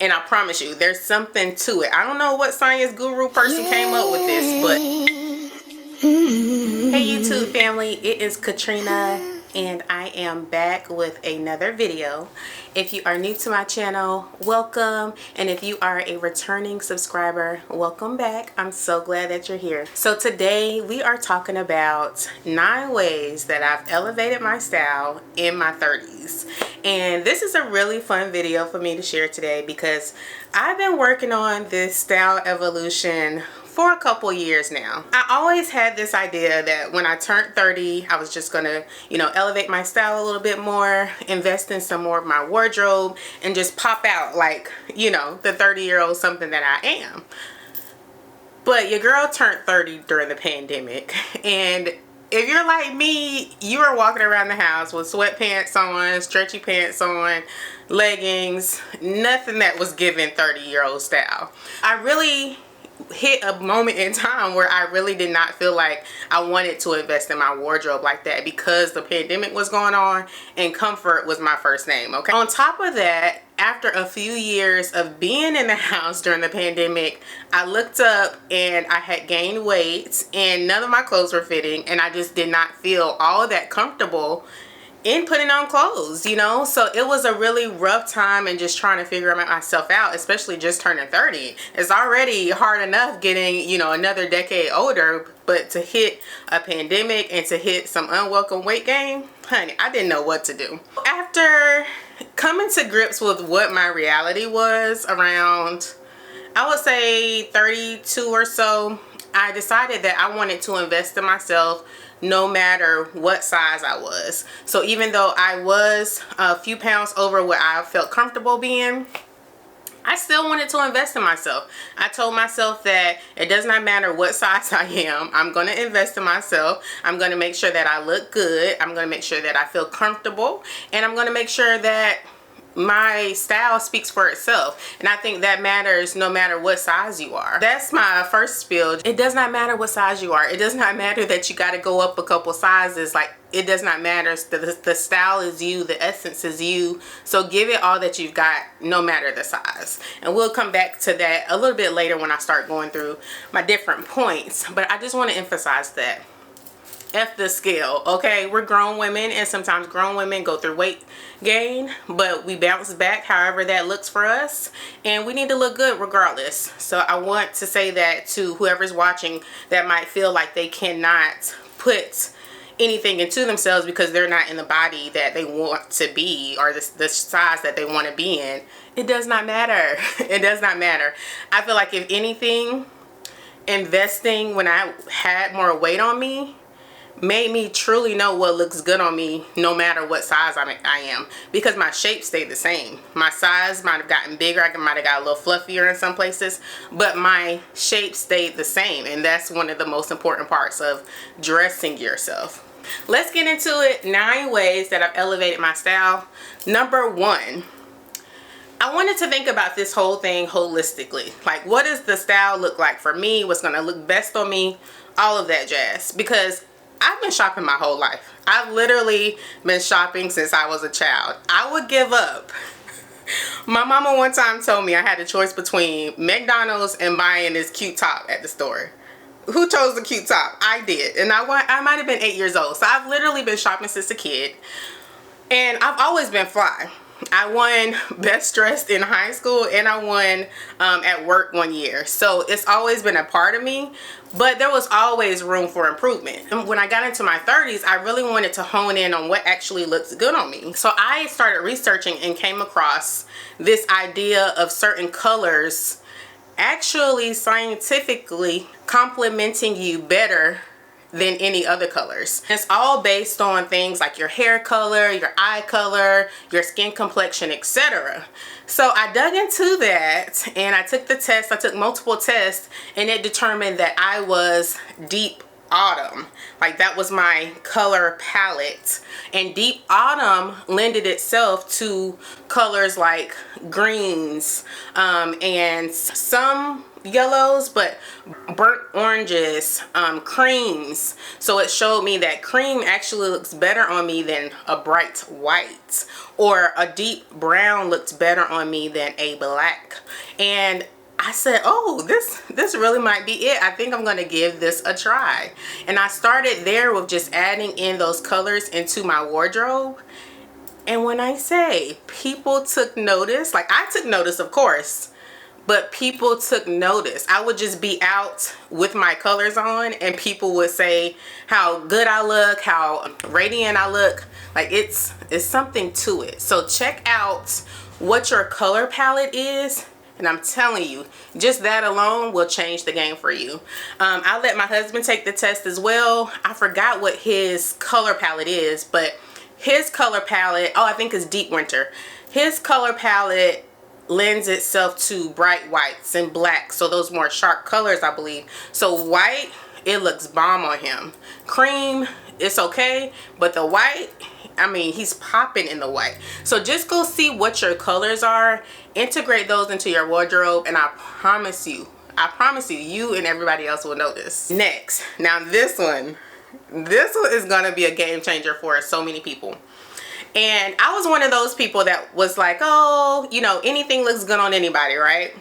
And I promise you, there's something to it. I don't know what science guru person came up with this, but hey YouTube family, it is Katrina and I am back with another video. If you are new to my channel, welcome, and if you are a returning subscriber, welcome back. I'm so glad that you're here. So today we are talking about 9 ways that I've elevated my style in my 30s. And this is a really fun video for me to share today because I've been working on this style evolution for a couple years now. I always had this idea that when I turned 30, I was just gonna, elevate my style a little bit more, invest in some more of my wardrobe, and just pop out like, the 30-year-old something that I am. But your girl turned 30 during the pandemic, and if you're like me, you are walking around the house with sweatpants on, stretchy pants on, leggings, nothing that was giving 30-year-old style. I really hit a moment in time where I really did not feel like I wanted to invest in my wardrobe like that because the pandemic was going on and comfort was my first name. Okay, on top of that, after a few years of being in the house during the pandemic, I looked up and I had gained weight and none of my clothes were fitting, and I just did not feel all that comfortable in putting on clothes, so it was a really rough time and just trying to figure myself out, especially just turning 30. It's already hard enough getting, another decade older, but to hit a pandemic and to hit some unwelcome weight gain, honey, I didn't know what to do. After coming to grips with what my reality was around, I would say 32 or so, I decided that I wanted to invest in myself no matter what size I was. So even though I was a few pounds over what I felt comfortable being, I still wanted to invest in myself. I told myself that it does not matter what size I am, I'm going to invest in myself. I'm going to make sure that I look good. I'm going to make sure that I feel comfortable. And I'm going to make sure that my style speaks for itself, and I think that matters no matter what size you are. That's my first spiel. It does not matter what size you are. It does not matter that you got to go up a couple sizes. Like, it does not matter. The style is you, the essence is you, so give it all that you've got no matter the size. And we'll come back to that a little bit later when I start going through my different points, but I just want to emphasize that F the scale, okay? We're grown women, and sometimes grown women go through weight gain, but we bounce back however that looks for us, and we need to look good regardless. So I want to say that to whoever's watching that might feel like they cannot put anything into themselves because they're not in the body that they want to be, or the size that they want to be in. It does not matter. It does not matter. I feel like if anything, investing when I had more weight on me made me truly know what looks good on me no matter what size I am, because my shape stayed the same. My size might have gotten bigger, I might have got a little fluffier in some places, but my shape stayed the same, and that's one of the most important parts of dressing yourself. Let's get into it. 9 ways that I've elevated my style. Number 1, I wanted to think about this whole thing holistically. Like, what does the style look like for me? What's gonna look best on me? All of that jazz. Because I've been shopping my whole life. I've literally been shopping since I was a child. I would give up. My mama one time told me I had a choice between McDonald's and buying this cute top at the store. Who chose the cute top? I did. And I might have been 8 years old. So I've literally been shopping since a kid. And I've always been fly. I won best dressed in high school, and I won at work one year. So it's always been a part of me, but there was always room for improvement. And when I got into my 30s, I really wanted to hone in on what actually looks good on me. So I started researching and came across this idea of certain colors actually scientifically complementing you better than any other colors. It's all based on things like your hair color, your eye color, your skin complexion, etc. So I dug into that and I took the test. I took multiple tests, and it determined that I was deep autumn. Like, that was my color palette, and deep autumn lended itself to colors like greens and some yellows, but burnt oranges, creams. So it showed me that cream actually looks better on me than a bright white, or a deep brown looks better on me than a black. And I said, oh, this really might be it. I think I'm going to give this a try. And I started there with just adding in those colors into my wardrobe. And when I say people took notice, like I took notice, of course, but people took notice. I would just be out with my colors on and people would say how good I look, how radiant I look. Like it's something to it. So check out what your color palette is. And I'm telling you, just that alone will change the game for you. I'll let my husband take the test as well. I forgot what his color palette is, but his color palette, oh, I think it's Deep Winter. His color palette lends itself to bright whites and blacks, so those more sharp colors, I believe. So white, it looks bomb on him. Cream, it's okay, but the white, I mean, he's popping in the white. So just go see what your colors are, integrate those into your wardrobe, and I promise you, you and everybody else will notice. Next, now this one is gonna be a game changer for so many people. And I was one of those people that was like, oh, you know, anything looks good on anybody, right?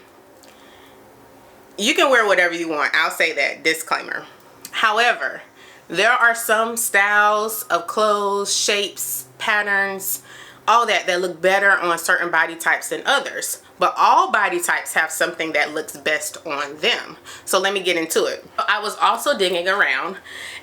You can wear whatever you want. I'll say that, disclaimer. However, there are some styles of clothes, shapes, patterns, all that look better on certain body types than others. But all body types have something that looks best on them. So let me get into it. I was also digging around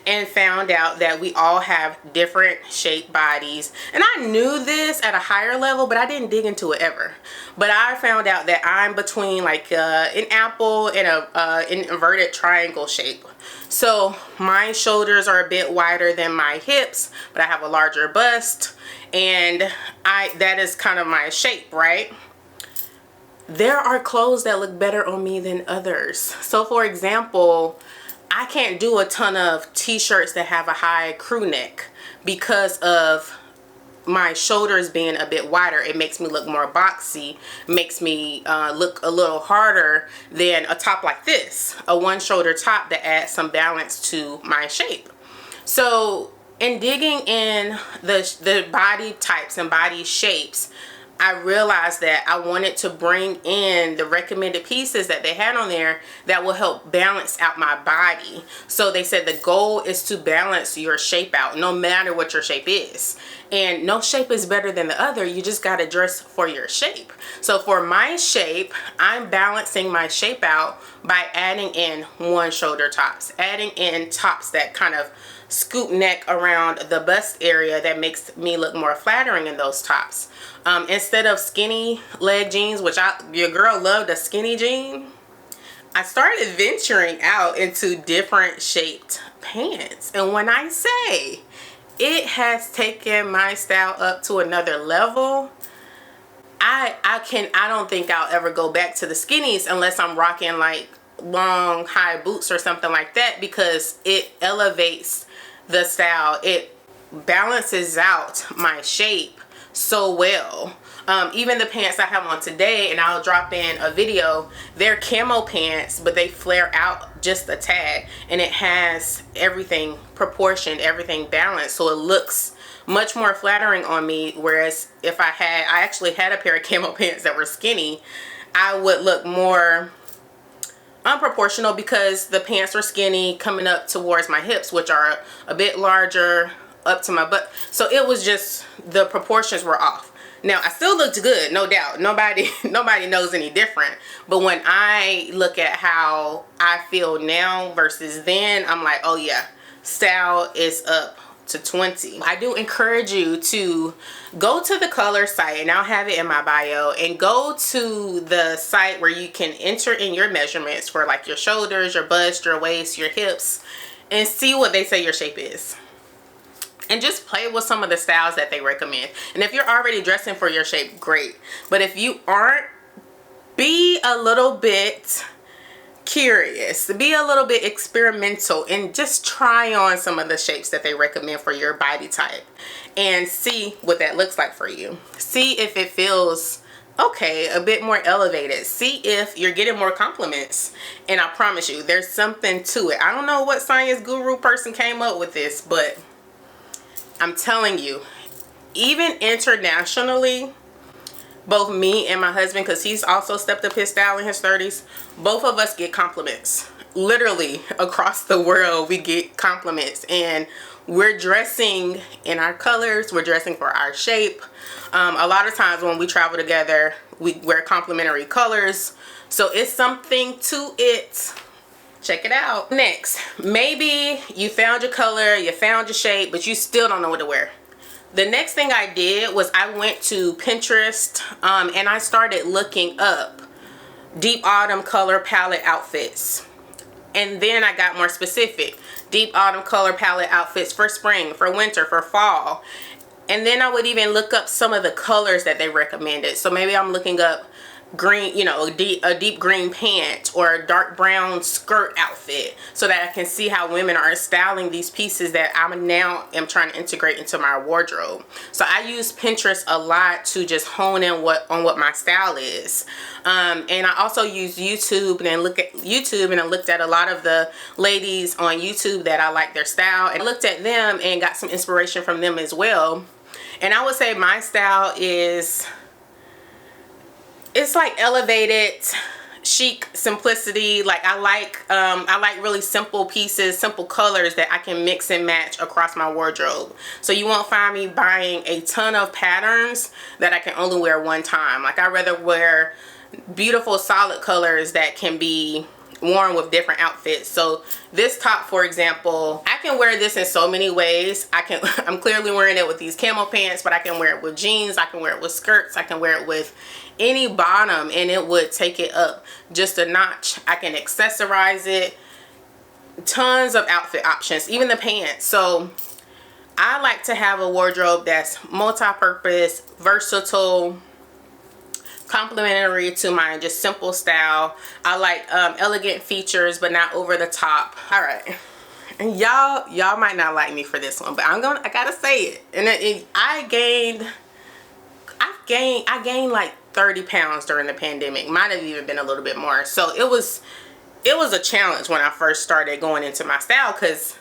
and found out that we all have different shaped bodies. And I knew this at a higher level, but I didn't dig into it ever. But I found out that I'm between like an apple and an inverted triangle shape. So my shoulders are a bit wider than my hips, but I have a larger bust. And that is kind of my shape, right? There are clothes that look better on me than others. So for example, I can't do a ton of t-shirts that have a high crew neck because of my shoulders being a bit wider. It makes me look more boxy, makes me look a little harder than a top like this, a one shoulder top that adds some balance to my shape. So in digging in the body types and body shapes, I realized that I wanted to bring in the recommended pieces that they had on there that will help balance out my body. So they said the goal is to balance your shape out no matter what your shape is. And no shape is better than the other. You just got to dress for your shape. So for my shape, I'm balancing my shape out by adding in one shoulder tops, adding in tops that kind of scoop neck around the bust area that makes me look more flattering in those tops. Instead of skinny leg jeans, which your girl loved a skinny jean, I started venturing out into different shaped pants. And when I say it has taken my style up to another level, I don't think I'll ever go back to the skinnies unless I'm rocking like long high boots or something like that, because it elevates the style. It balances out my shape so well. Even the pants I have on today, and I'll drop in a video, they're camo pants, but they flare out just a tad, and it has everything proportioned, everything balanced, so it looks much more flattering on me. Whereas if I actually had a pair of camo pants that were skinny, I would look more unproportional because the pants are skinny coming up towards my hips, which are a bit larger up to my butt. So it was just, the proportions were off. Now I still looked good, no doubt. Nobody knows any different. But when I look at how I feel now versus then, I'm like, oh yeah, style is up to 20. I do encourage you to go to the color site, and I'll have it in my bio, and go to the site where you can enter in your measurements for like your shoulders, your bust, your waist, your hips, and see what they say your shape is. And just play with some of the styles that they recommend. And if you're already dressing for your shape, great. But if you aren't, be a little bit curious, be a little bit experimental, and just try on some of the shapes that they recommend for your body type and see what that looks like for you. See if it feels okay, a bit more elevated. See if you're getting more compliments. And I promise you, there's something to it. I don't know what science guru person came up with this, but I'm telling you, even internationally, both me and my husband, because he's also stepped up his style in his 30s, both of us get compliments. Literally across the world, we get compliments, and we're dressing in our colors, we're dressing for our shape. A lot of times when we travel together, we wear complementary colors, so it's something to it. Check it out. Next, maybe you found your color, you found your shape, but you still don't know what to wear. The next thing I did was I went to Pinterest and I started looking up deep autumn color palette outfits. And then I got more specific. Deep autumn color palette outfits for spring, for winter, for fall. And then I would even look up some of the colors that they recommended. So maybe I'm looking up green, you know, a deep green pant or a dark brown skirt outfit, so that I can see how women are styling these pieces that I now am trying to integrate into my wardrobe. So I use Pinterest a lot to just hone in on what my style is. And I also use YouTube and I looked at a lot of the ladies on YouTube that I like their style, and looked at them and got some inspiration from them as well. And I would say my style is, it's like elevated, chic simplicity. Like I like really simple pieces, simple colors that I can mix and match across my wardrobe. So you won't find me buying a ton of patterns that I can only wear one time. Like I'd rather wear beautiful solid colors that can be worn with different outfits. So this top, for example, I can wear this in so many ways. I'm clearly wearing it with these camo pants, but I can wear it with jeans, I can wear it with skirts, I can wear it with any bottom and it would take it up just a notch. I can accessorize it. Tons of outfit options, even the pants. So I like to have a wardrobe that's multi-purpose, versatile, complementary to my just simple style. I like elegant features but not over the top. All right, and y'all might not like me for this one, but I gotta say it. And I gained like 30 pounds during the pandemic. Might have even been a little bit more. So it was a challenge when I first started going into my style, because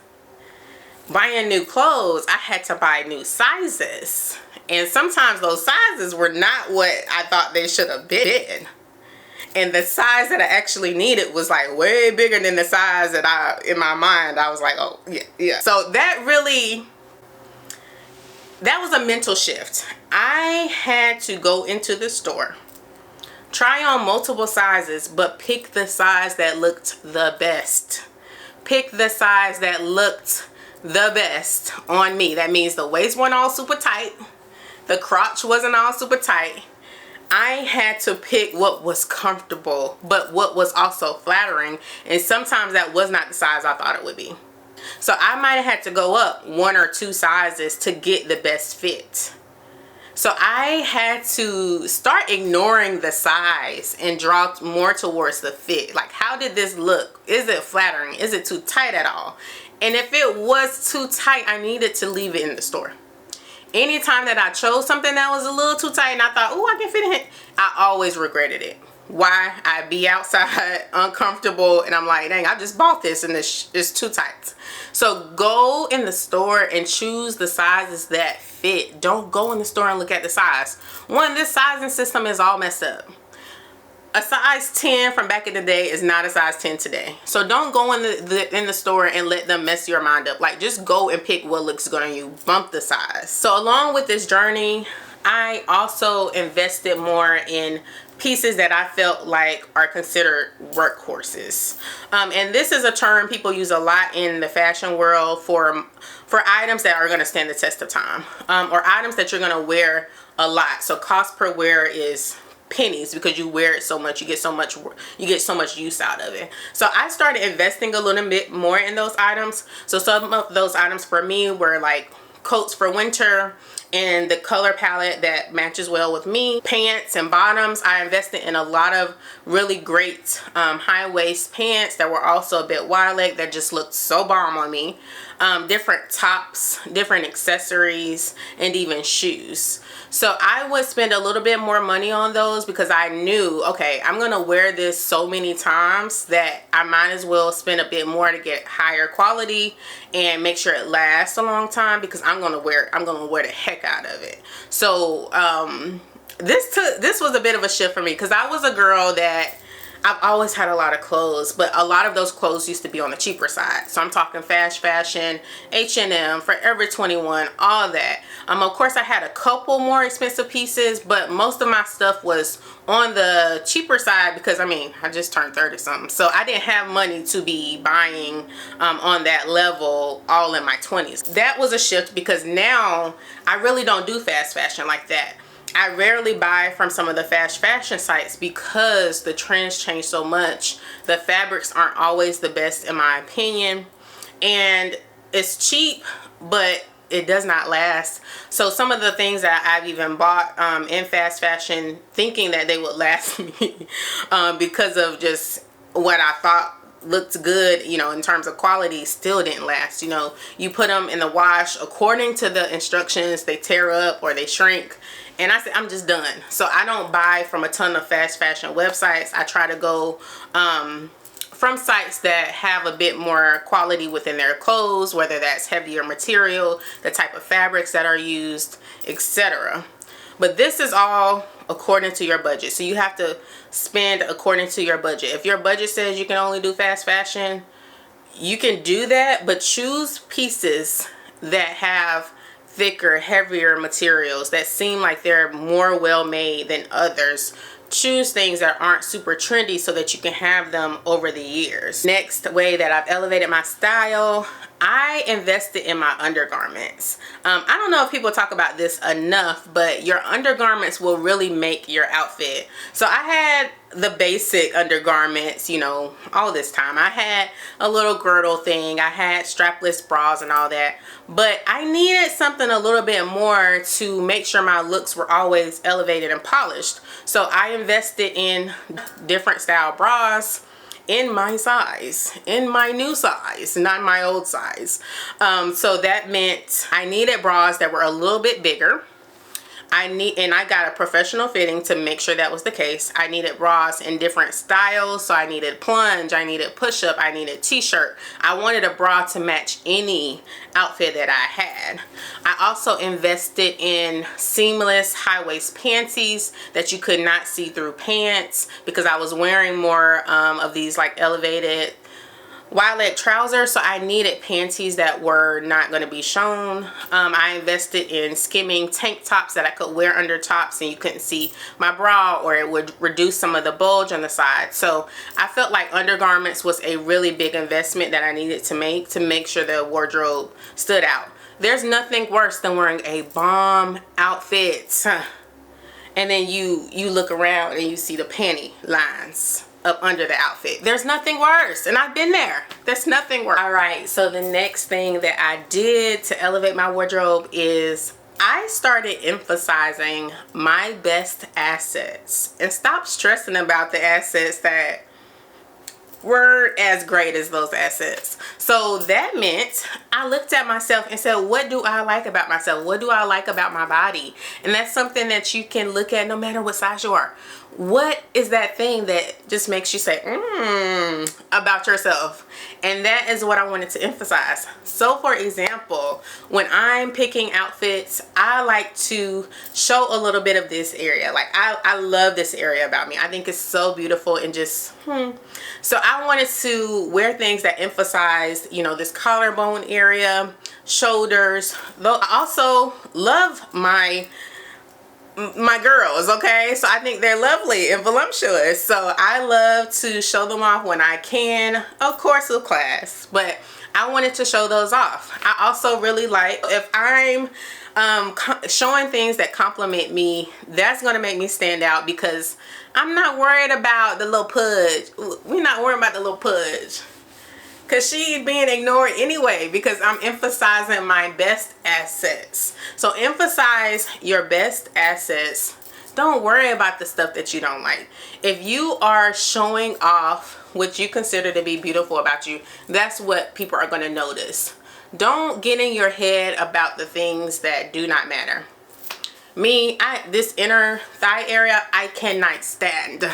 buying new clothes, I had to buy new sizes. And sometimes those sizes were not what I thought they should have been. And the size that I actually needed was like way bigger than the size that in my mind, I was like, oh, yeah. So that was a mental shift. I had to go into the store, try on multiple sizes, but pick the size that looked the best. Pick the size that looked the best on me. That means the waist wasn't all super tight. The crotch wasn't all super tight. I had to pick what was comfortable, but what was also flattering. And sometimes that was not the size I thought it would be. So I might have had to go up 1 or 2 sizes to get the best fit. So I had to start ignoring the size and draw more towards the fit. Like, how did this look? Is it flattering? Is it too tight at all? And if it was too tight, I needed to leave it in the store. Anytime that I chose something that was a little too tight and I thought, oh, I can fit in it, I always regretted it. Why? I'd be outside uncomfortable and I'm like, dang, I just bought this and it's too tight. So go in the store and choose the sizes that fit. Don't go in the store and look at the size. One, this sizing system is all messed up. A size 10 from back in the day is not a size 10 today. So don't go in the store and let them mess your mind up. Like, just go and pick what looks good on you. Bump the size. So along with this journey, I also invested more in pieces that I felt like are considered workhorses. And this is a term people use a lot in the fashion world for items that are going to stand the test of time, or items that you're going to wear a lot. So cost per wear is pennies, because you wear it so much, you get so much use out of it. So I started investing a little bit more in those items. So some of those items for me were like coats for winter and the color palette that matches well with me. Pants and bottoms, I invested in a lot of really great high waist pants that were also a bit wide leg that just looked so bomb on me. different tops, different accessories, and even shoes. So I would spend a little bit more money on those because I knew, okay, I'm gonna wear this so many times that I might as well spend a bit more to get higher quality and make sure it lasts a long time, because I'm gonna wear the heck out of it. So this was a bit of a shift for me, because I was a girl that I've always had a lot of clothes, but a lot of those clothes used to be on the cheaper side. So I'm talking fast fashion, H&M, Forever 21, all that. Of course, I had a couple more expensive pieces, but most of my stuff was on the cheaper side because, I mean, I just turned 30 something. So I didn't have money to be buying on that level all in my 20s. That was a shift because now I really don't do fast fashion like that. I rarely buy from some of the fast fashion sites because the trends change so much. The fabrics aren't always the best in my opinion, and it's cheap, but it does not last. So some of the things that I've even bought in fast fashion thinking that they would last me because of just what I thought looked good, you know, in terms of quality, still didn't last. You know, you put them in the wash according to the instructions, they tear up or they shrink, and I said I'm just done. So I don't buy from a ton of fast fashion websites. I try to go from sites that have a bit more quality within their clothes, whether that's heavier material, the type of fabrics that are used, etc. But this is all according to your budget. So you have to spend according to your budget. If your budget says you can only do fast fashion, you can do that, but choose pieces that have thicker, heavier materials that seem like they're more well made than others. Choose things that aren't super trendy so that you can have them over the years. Next way that I've elevated my style, I invested in my undergarments. I don't know if people talk about this enough, but your undergarments will really make your outfit. So I had the basic undergarments, you know, all this time. I had a little girdle thing, I had strapless bras and all that, but I needed something a little bit more to make sure my looks were always elevated and polished. So I invested in different style bras in my size, in my new size, not my old size. So that meant I needed bras that were a little bit bigger. And I got a professional fitting to make sure that was the case. I needed bras in different styles. So I needed plunge, I needed push-up, I needed t-shirt. I wanted a bra to match any outfit that I had. I also invested in seamless high-waist panties that you could not see through pants, because I was wearing more of these like elevated wide leg trousers, so I needed panties that were not going to be shown. I invested in skimming tank tops that I could wear under tops and you couldn't see my bra, or it would reduce some of the bulge on the side. So I felt like undergarments was a really big investment that I needed to make sure the wardrobe stood out. There's nothing worse than wearing a bomb outfit and then you look around and you see the panty lines up under the outfit. There's nothing worse, and I've been there. There's nothing worse. All right, so the next thing that I did to elevate my wardrobe is I started emphasizing my best assets and stop stressing about the assets that weren't as great as those assets. So that meant I looked at myself and said, what do I like about myself? What do I like about my body? And that's something that you can look at no matter what size you are. What is that thing that just makes you say about yourself? And that is what I wanted to emphasize. So for example, when I'm picking outfits, I like to show a little bit of this area. Like I love this area about me. I think it's so beautiful and just So I wanted to wear things that emphasize, you know, this collarbone area, shoulders. Though I also love my girls, okay? So I think they're lovely and voluptuous. So I love to show them off when I can, of course with class, but I wanted to show those off. I also really like, if I'm showing things that compliment me, that's going to make me stand out, because I'm not worried about the little pudge. We're not worried about the little pudge, because she's being ignored anyway, because I'm emphasizing my best assets. So emphasize your best assets. Don't worry about the stuff that you don't like. If you are showing off what you consider to be beautiful about you, that's what people are going to notice. Don't get in your head about the things that do not matter. Me, this inner thigh area, I cannot stand.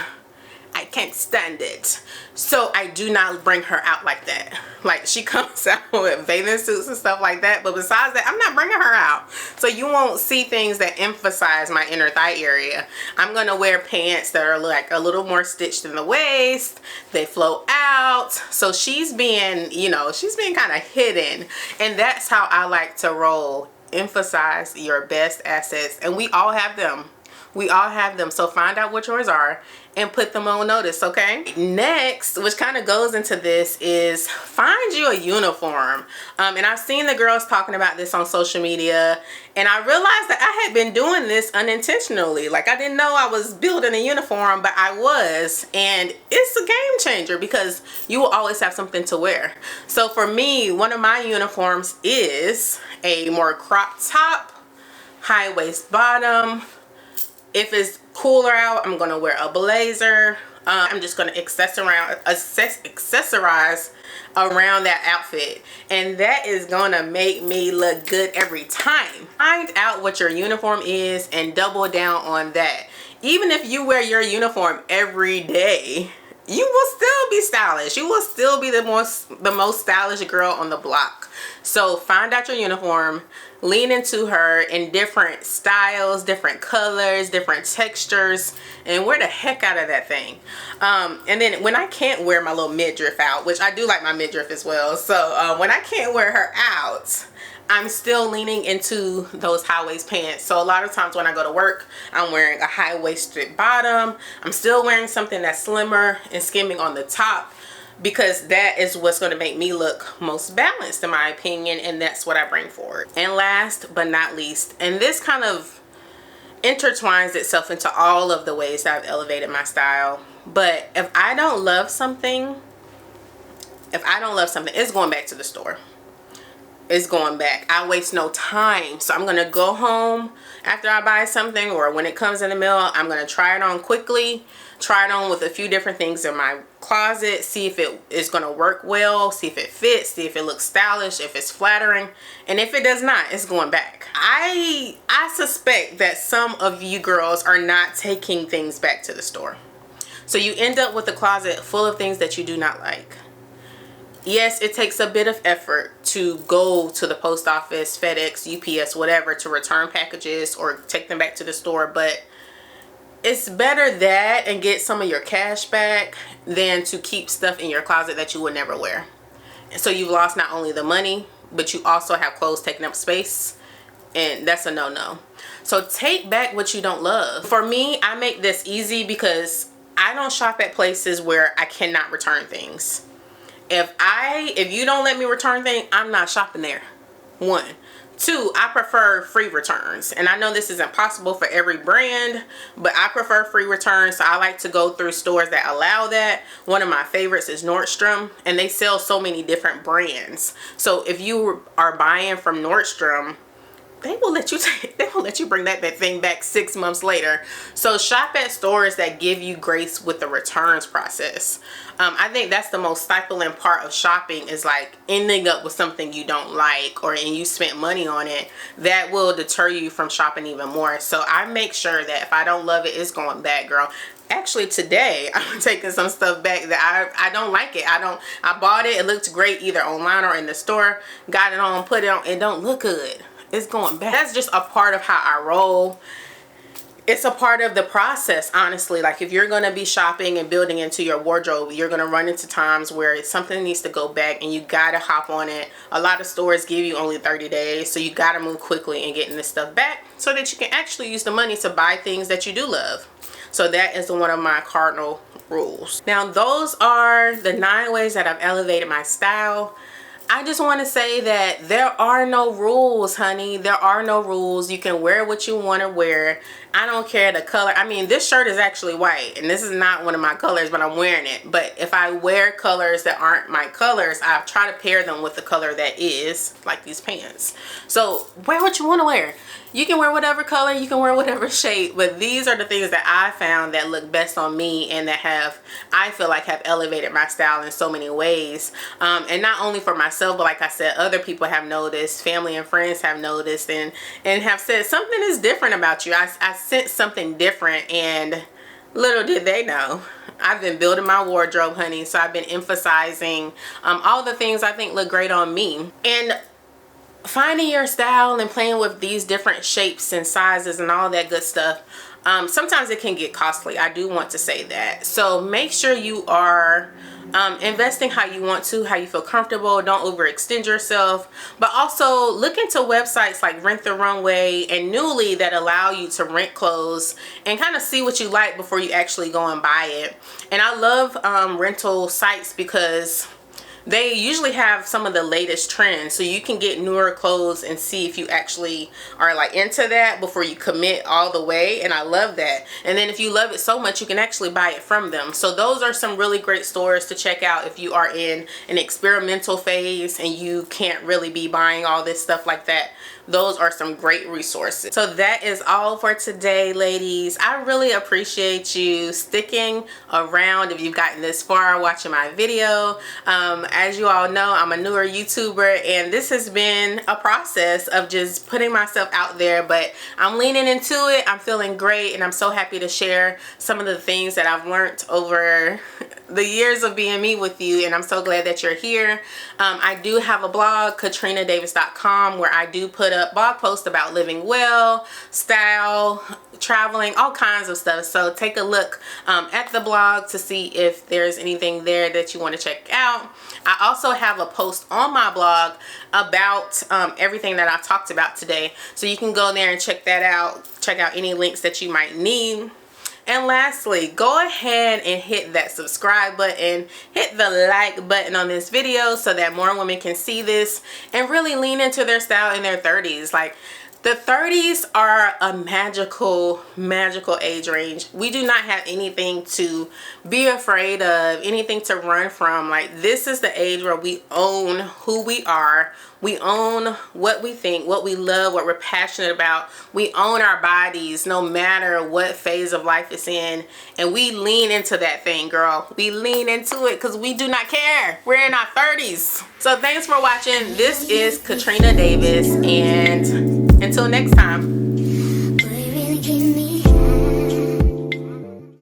I can't stand it. So I do not bring her out like that. Like, she comes out with bathing suits and stuff like that, but besides that, I'm not bringing her out. So you won't see things that emphasize my inner thigh area. I'm gonna wear pants that are like a little more stitched in the waist. They flow out. So she's being, you know, she's being kind of hidden. And that's how I like to roll. Emphasize your best assets. And we all have them. We all have them. So find out what yours are and put them on notice, okay? Next, which kind of goes into this, is find you a uniform. And I've seen the girls talking about this on social media, and I realized that I had been doing this unintentionally. Like, I didn't know I was building a uniform, but I was. And it's a game changer because you will always have something to wear. So for me, one of my uniforms is a more crop top, high waist bottom. If it's cooler out, I'm gonna wear a blazer. I'm just gonna accessorize around that outfit, and that is gonna make me look good every time. Find out what your uniform is and double down on that. Even if you wear your uniform every day, you will still be stylish. You will still be the most stylish girl on the block. So find out your uniform, lean into her in different styles, different colors, different textures, and wear the heck out of that thing. And then when I can't wear my little midriff out, which I do like my midriff as well, so when I can't wear her out, I'm still leaning into those high-waist pants. So a lot of times when I go to work, I'm wearing a high-waisted bottom. I'm still wearing something that's slimmer and skimming on the top, because that is what's going to make me look most balanced in my opinion, and that's what I bring forward. And last but not least, and this kind of intertwines itself into all of the ways that I've elevated my style, but if I don't love something, it's going back to the store. It's going back. I waste no time. So I'm going to go home after I buy something, or when it comes in the mail, I'm going to try it on quickly, try it on with a few different things in my closet, see if it is going to work well, see if it fits, see if it looks stylish, if it's flattering, and if it does not, it's going back. I suspect that some of you girls are not taking things back to the store. So you end up with a closet full of things that you do not like. Yes, it takes a bit of effort to go to the post office, FedEx, UPS, whatever, to return packages or take them back to the store, but it's better that and get some of your cash back than to keep stuff in your closet that you would never wear. And so you've lost not only the money, but you also have clothes taking up space, and that's a no-no. So take back what you don't love. For me, I make this easy because I don't shop at places where I cannot return things. If you don't let me return things, I'm not shopping there. 1. 2, I prefer free returns. And I know this isn't possible for every brand, but I prefer free returns. So I like to go through stores that allow that. One of my favorites is Nordstrom, and they sell so many different brands. So if you are buying from Nordstrom, they will let you bring that thing back 6 months later. So shop at stores that give you grace with the returns process. I think that's the most stifling part of shopping, is like ending up with something you don't like, and you spent money on it. That will deter you from shopping even more. So I make sure that if I don't love it, it's going back, girl. Actually today I'm taking some stuff back that I don't like it. I bought it, it looked great either online or in the store, got it on, put it on, it don't look good. It's going back. That's just a part of how I roll. It's a part of the process, honestly. Like, if you're going to be shopping and building into your wardrobe, you're going to run into times where something needs to go back and you got to hop on it. A lot of stores give you only 30 days, so you got to move quickly and getting this stuff back so that you can actually use the money to buy things that you do love. So that is one of my cardinal rules. Now, those are the 9 ways that I've elevated my style. I just want to say that there are no rules, honey. There are no rules. You can wear what you want to wear. I don't care the color. I mean, this shirt is actually white, and this is not one of my colors, but I'm wearing it. But if I wear colors that aren't my colors, I try to pair them with the color that is, like these pants. So wear what you want to wear. You can wear whatever color, you can wear whatever shape, but these are the things that I found that look best on me and that I feel like have elevated my style in so many ways. And not only for myself, but like I said, other people have noticed, family and friends have noticed, and have said something is different about you. I sense something different, and little did they know, I've been building my wardrobe, honey. So I've been emphasizing all the things I think look great on me. And finding your style and playing with these different shapes and sizes and all that good stuff, sometimes it can get costly. I do want to say that. So make sure you are investing how you want to, how you feel comfortable. Don't overextend yourself, but also look into websites like Rent the Runway and Nuuly that allow you to rent clothes and kind of see what you like before you actually go and buy it. And I love rental sites because they usually have some of the latest trends, so you can get newer clothes and see if you actually are like into that before you commit all the way. And I love that. And then if you love it so much, you can actually buy it from them. So those are some really great stores to check out if you are in an experimental phase and you can't really be buying all this stuff like that. Those are some great resources. So that is all for today, ladies. I really appreciate you sticking around if you've gotten this far watching my video. As you all know, I'm a newer YouTuber, and this has been a process of just putting myself out there, but I'm leaning into it. I'm feeling great, and I'm so happy to share some of the things that I've learned over the years of being me with you, and I'm so glad that you're here. I do have a blog, KatrinaDavis.com, where I do put up blog posts about living well, style, traveling, all kinds of stuff. So take a look at the blog to see if there's anything there that you want to check out. I also have a post on my blog about everything that I've talked about today, so you can go there and check that out. Check out any links that you might need. And lastly, go ahead and hit that subscribe button, hit the like button on this video so that more women can see this and really lean into their style in their 30s. Like, the 30s are a magical age range. We do not have anything to be afraid of, anything to run from. Like, this is the age where we own who we are. We own what we think, what we love, what we're passionate about. We own our bodies no matter what phase of life it's in. And we lean into that thing, girl. We lean into it because we do not care. We're in our 30s. So thanks for watching. This is Katrina Davis, and until next time.